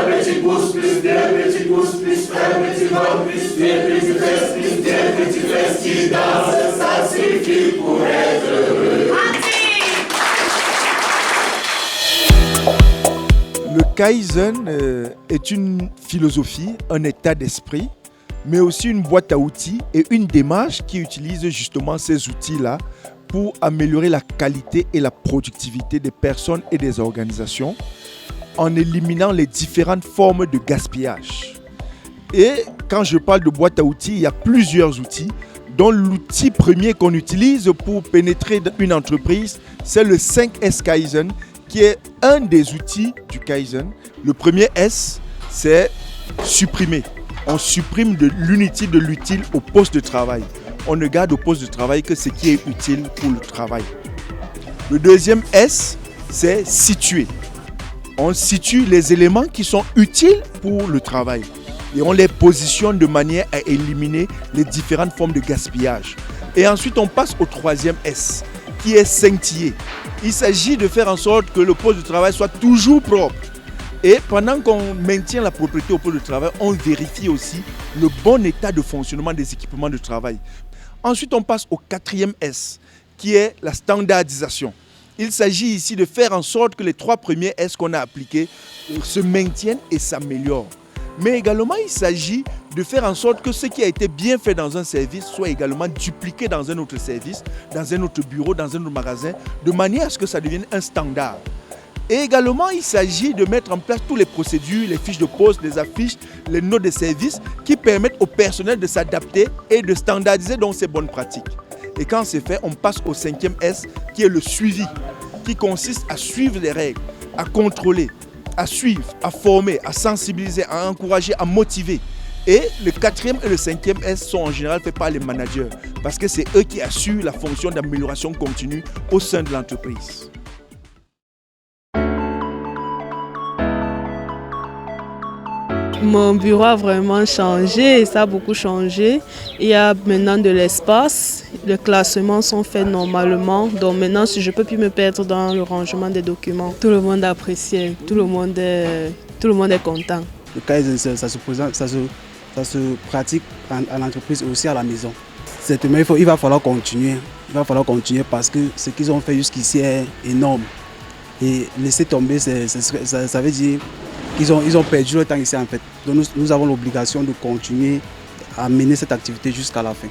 petit pouce, plus deux petits pouces, plus un petit doigt, plus deux petites fesses, plus deux petites fesses qui dansent, ça suffit pour être heureux. Le Kaizen est une philosophie, un état d'esprit, mais aussi une boîte à outils et une démarche qui utilise justement ces outils-là pour améliorer la qualité et la productivité des personnes et des organisations en éliminant les différentes formes de gaspillage. Et quand je parle de boîte à outils, il y a plusieurs outils, dont l'outil premier qu'on utilise pour pénétrer dans une entreprise, c'est le 5S Kaizen, qui est un des outils du Kaizen. Le premier S, c'est supprimer. On supprime de l'inutile de l'utile au poste de travail. On ne garde au poste de travail que ce qui est utile pour le travail. Le deuxième S, c'est situer. On situe les éléments qui sont utiles pour le travail et on les positionne de manière à éliminer les différentes formes de gaspillage. Et ensuite, on passe au troisième S, qui est scintiller. Il s'agit de faire en sorte que le poste de travail soit toujours propre. Et pendant qu'on maintient la propreté au poste de travail, on vérifie aussi le bon état de fonctionnement des équipements de travail. Ensuite, on passe au quatrième S, qui est la standardisation. Il s'agit ici de faire en sorte que les trois premiers S qu'on a appliqués se maintiennent et s'améliorent. Mais également, il s'agit de faire en sorte que ce qui a été bien fait dans un service soit également dupliqué dans un autre service, dans un autre bureau, dans un autre magasin, de manière à ce que ça devienne un standard. Et également, il s'agit de mettre en place toutes les procédures, les fiches de poste, les affiches, les notes de service qui permettent au personnel de s'adapter et de standardiser donc ces bonnes pratiques. Et quand c'est fait, on passe au cinquième S qui est le suivi, qui consiste à suivre les règles, à contrôler, à suivre, à former, à sensibiliser, à encourager, à motiver. Et le quatrième et le cinquième S sont en général faits par les managers parce que c'est eux qui assurent la fonction d'amélioration continue au sein de l'entreprise. Mon bureau a vraiment changé, ça a beaucoup changé. Il y a maintenant de l'espace, les classements sont faits normalement. Donc maintenant, si je ne peux plus me perdre dans le rangement des documents, tout le monde apprécie, tout le monde est content. Le Kaizen, ça se pratique à l'entreprise et aussi à la maison. Certainement, il va falloir continuer. Il va falloir continuer parce que ce qu'ils ont fait jusqu'ici est énorme. Et laisser tomber, ça veut dire qu'ils ont perdu le temps ici en fait. Donc nous avons l'obligation de continuer à mener cette activité jusqu'à la fin.